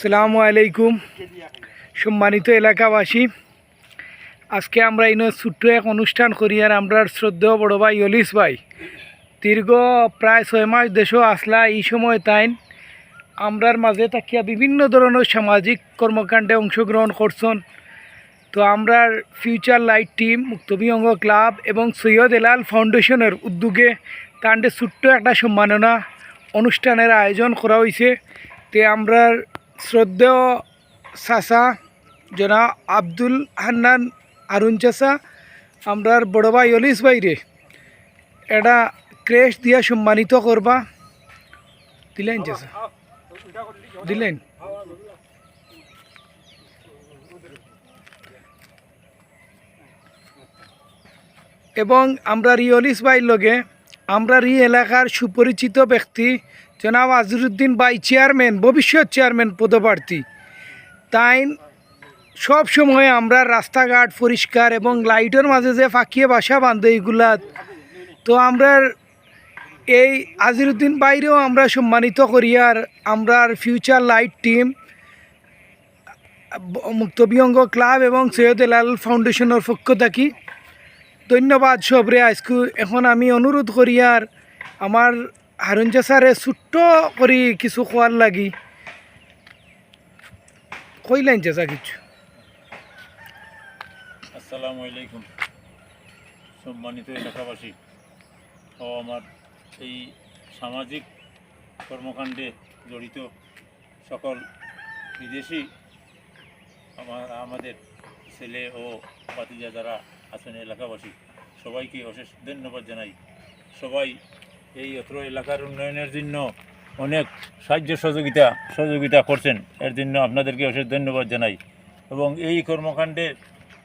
আসসালামু আলাইকুম সম্মানিত এলাকাবাসী। আজকে আমরা ইনো ছোট্ট এক অনুষ্ঠান করি আর আমরা শ্রদ্ধেয় বড় ভাই ইলিশ ভাই দীর্ঘ প্রায় 6 মাস দেশও আসলা। এই সময় তাইন আমরার মাঝে থাকিয়া বিভিন্ন ধরনের সামাজিক কর্মকাণ্ডে অংশগ্রহণ করছেন। তো আমরার ফিউচার লাইট টিম, মুক্তবিহঙ্গ ক্লাব এবং সৈয়দ এলাল ফাউন্ডেশনের উদ্যোগে তান্ডে ছোট্ট একটা সম্মাননা অনুষ্ঠানের আয়োজন করা হয়েছে। তে আমরার শ্রদ্ধেয় চাচা জনাব আব্দুল হান্নান আরুন চাচা আমরার বড় ভাই ইলিশ ভাইরে এটা ক্রেশ দিয়া সম্মানিত করবা দিলেন চাচা দিলেন। এবং আমরার ইলিশ ভাইয়ের লগে আমরার এই এলাকার সুপরিচিত ব্যক্তি জনাব আজিরুদ্দিন ভাই চেয়ারম্যান, ভবিষ্যৎ চেয়ারম্যান পদপ্রার্থী, তাই সব সময় আমরা রাস্তাঘাট পরিষ্কার এবং লাইটের মাঝে যে ফাঁকিয়ে বাসা বাঁধে এইগুলা। তো আমরার এই আজিরুদ্দিন ভাইরেও আমরা সম্মানিত করি আর আমরার ফিউচার লাইট টিম, মুক্তবিহঙ্গ ক্লাব এবং সৈয়দ এলাল ফাউন্ডেশনের পক্ষ থাকি ধন্যবাদ সবরে। আজকে এখন আমি অনুরোধ করি আর আমার হারুন চাচারে ছোট্ট করি কিছু খোয়ার লাগি কইলেন চাচা কিছু। আসসালামু আলাইকুম সম্মানিত এলাকাবাসী ও আমার এই সামাজিক কর্মকাণ্ডে জড়িত সকল বিদেশি আমাদের ছেলে ও ভাতিজা যারা আছেন এলাকাবাসী, সবাইকে অশেষ ধন্যবাদ জানাই। সবাই এই অত্র এলাকার উন্নয়নের জন্য অনেক সাহায্য সহযোগিতা করছেন, এর জন্য আপনাদেরকে অশেষ ধন্যবাদ জানাই। এবং এই কর্মকাণ্ডের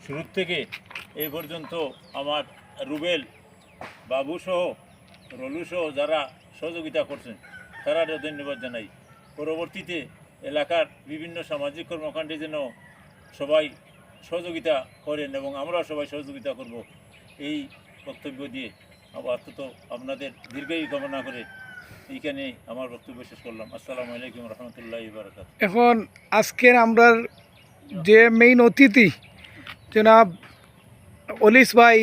শুরু থেকে এই পর্যন্ত আমার রুবেল বাবুসহ রলুসহ যারা সহযোগিতা করছেন তারাও ধন্যবাদ জানাই। পরবর্তীতে এলাকার বিভিন্ন সামাজিক কর্মকাণ্ডে যেন সবাই সহযোগিতা করেন এবং আমরাও সবাই সহযোগিতা করব, এই বক্তব্য দিয়ে আপাতত আপনাদের দীর্ঘায়ু কামনা করে এইখানে আমার বক্তব্য শেষ করলাম। আসসালামু আলাইকুম রহমতুল্লাহি ওয়া বারাকাতুহু। এখন আজকের আমরা যে মেইন অতিথি জনাব ইলিশ ভাই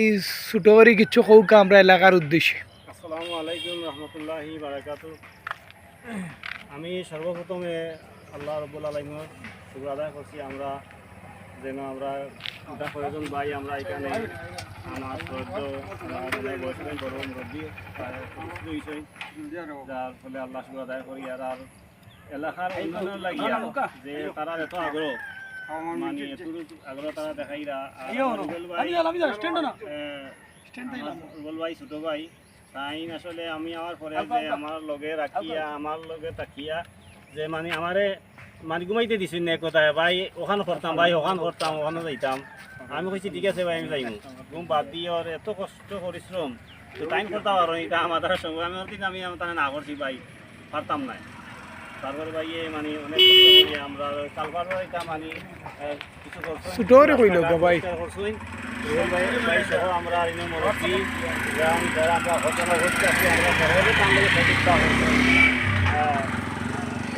ছোট করে কিছু কৌকা আমরা এলাকার উদ্দেশ্যে। আসসালামু আলাইকুম রহমতুল্লাহি ওয়া বারাকাতুহু। আমি সর্বপ্রথমে আল্লাহ রাব্বুল আলামিনের শুকর আদায় করছি আমরা যেন আমরা এটা প্রয়োজন ভাই আমরা এখানে আমার বয়সের বড় মুরব্বী যার ফলে আল্লাহ শুকর আদায় করি। আর এলাকার উন্নয়নের লাগিয়া যে তারা এত আগ্রহ মানে আগ্রহ তারা দেখাইরা রুবেল ভাই ছোট ভাই তাই আসলে আমি আমার পরে যে আমার লগে রাখিয়া আমার লগে তাকিয়া যে মানে আমারে মানে ঘুমাইতে দিছিল না কোথায় ভাই ওখানে করতাম ভাই ওখানে করতাম ওখানে যাইতাম। আমি কইছি ঠিক আছে ভাই আমি যাইম, ঘুম বাদ দিয়ে ওর এত কষ্ট পরিশ্রম তো টাইম করতাম আর এটা আমাদের সঙ্গে আমি আমি তাহলে না করছি ভাই পারতাম না। তারপরে ভাই মানে অনেক কষ্ট করি আমরা কালবার এটা মানে কিছু করছি ভাই সহ আমরা মুরব্বী যারা আমরা ঘটনা ঘটতে আসছি আমরা সহজে কাম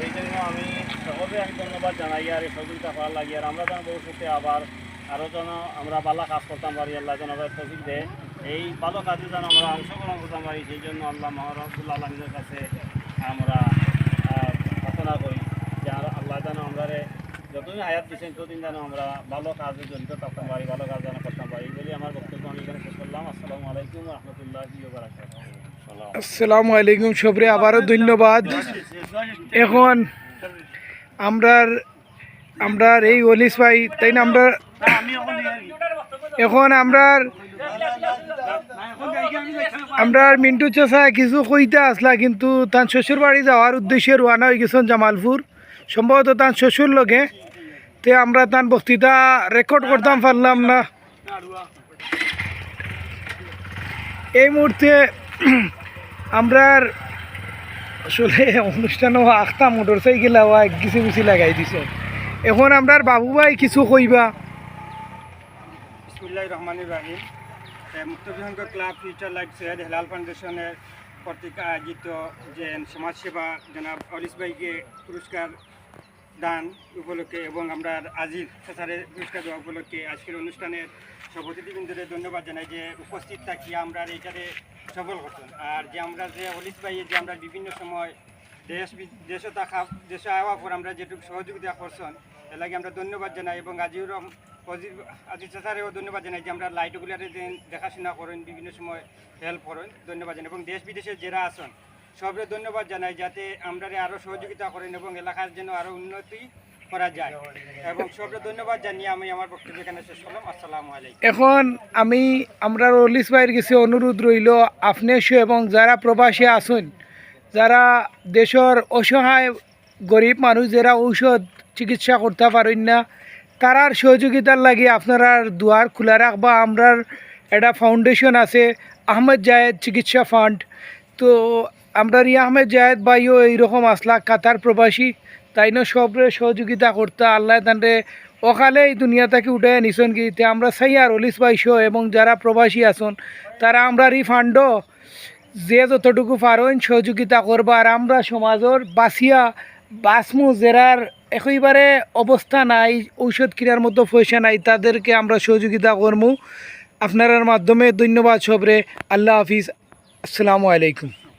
এই জন্য আমি সহজে আমি ধন্যবাদ জানাই আর এই সহযোগিতা করার লাগি। আর আমরা যেন ভবিষ্যতে আবার আরও যেন আমরা ভালো কাজ করতাম পারি, আল্লাহ যেন আমরা তৌফিক দেয় এই ভালো কাজে যেন আমরা অংশগ্রহণ করতাম পারি। সেই জন্য আল্লাহ মহারাবুল্লাহ আলমীর কাছে আমরা প্রার্থনা করি যে আল্লাহ যেন আমরা যতদিন আয়াত দিচ্ছেন ততদিন যেন আমরা ভালো কাজে জড়িত থাকতাম পারি, ভালো কাজ যেন করতাম পারি বলে আমার বক্তব্য আমি এখানে শেষ করলাম। আসসালামু আলাইকুম রহমতুল্লাহি ওয়া বারাকাতুহু। আসসালামু আলাইকুম সবরে আবারও ধন্যবাদ। এখন আমরার এই ইলিশ ভাই তাই না এখন আমরা মিন্টু চাচা কিছু কইতে আসলা কিন্তু তার শ্বশুর বাড়ি যাওয়ার উদ্দেশ্যে রওনা হয়ে গেছেন জামালপুর, সম্ভবত তার শ্বশুর লগে। তে আমরা তার বক্তৃতা রেকর্ড করতাম পারলাম না। এই মুহূর্তে আমরা আসলে অনুষ্ঠানও আখতা মোটর সাইকেল গিছি গুছি লাগাই দিছে। এখন আমরা বাবু ভাই কিছু কইবা। বিসমিল্লাহির রহমানির রহিম। Muktobihongo club future light Syed Helal ফাউন্ডেশনের কর্তৃক আয়োজিত যে সমাজসেবা জনাব ইলিশ ভাইকে পুরস্কার দান উপলক্ষে এবং আমরা আজির স্যারের পুরস্কার দেওয়া উপলক্ষে আজকের অনুষ্ঠানের সব অতিথিবৃন্দরে ধন্যবাদ জানাই যে উপস্থিত থাকি আমরা এইটারে সফল করছেন। আর যে আমরা যে অলিস ভাই যে আমরা বিভিন্ন সময় দেশে থাকা দেশে আওয়ার পর আমরা যেটুকু সহযোগিতা করছেন এর লাগে আমরা ধন্যবাদ জানাই এবং আজিজ স্যারেও ধন্যবাদ জানাই যে আমরা লাইটগুলারে দেখাশোনা করেন বিভিন্ন সময় হেল্প করেন ধন্যবাদ জানাই এবং দেশ বিদেশে যারা আছেন সবরে ধন্যবাদ জানাই যাতে আমরা আরও সহযোগিতা করেন এবং এলাকার যেন আরও উন্নতি করা যায় এবং সবরে ধন্যবাদ জানিয়ে আমি আমার বক্তব্য এখানে শেষ করলাম। আসসালামু আলাইকুম। এখন আমরা অলিস ভাইয়ের কাছে অনুরোধ রইল আপনি এবং যারা প্রবাসী আসুন, যারা দেশের অসহায় গরিব মানুষ যারা ঔষধ চিকিৎসা করতে পারেন না, তারার সহযোগিতার লাগে আপনারা দুয়ার খোলা রাখবা। আমরার একটা ফাউন্ডেশন আছে আহমেদ জায়েদ চিকিৎসা ফান্ড, তো আমরা আহমেদ জায়েদ ভাইও এইরকম আসলা কাতার প্রবাসী, তাই না সবরে সহযোগিতা করতে আল্লাহ তান্ডে অকালে এই দুনিয়া থেকে উঠে নিছন গিয়েতে আমরা চাই আর অলিস ভাইসো এবং যারা প্রবাসী আছেন তারা আমরা এই ফান্ডও যে যতটুকু পারেন সহযোগিতা করবা। আর আমরা সমাজের বাঁচিয়া বাসমু যারার একেবারে অবস্থা নাই, ঔষধ কেনার মতো পয়সা নাই, তাদেরকে আমরা সহযোগিতা করবো আপনার মাধ্যমে। ধন্যবাদ সবরে। আল্লাহ হাফিজ। আসসালামু আলাইকুম।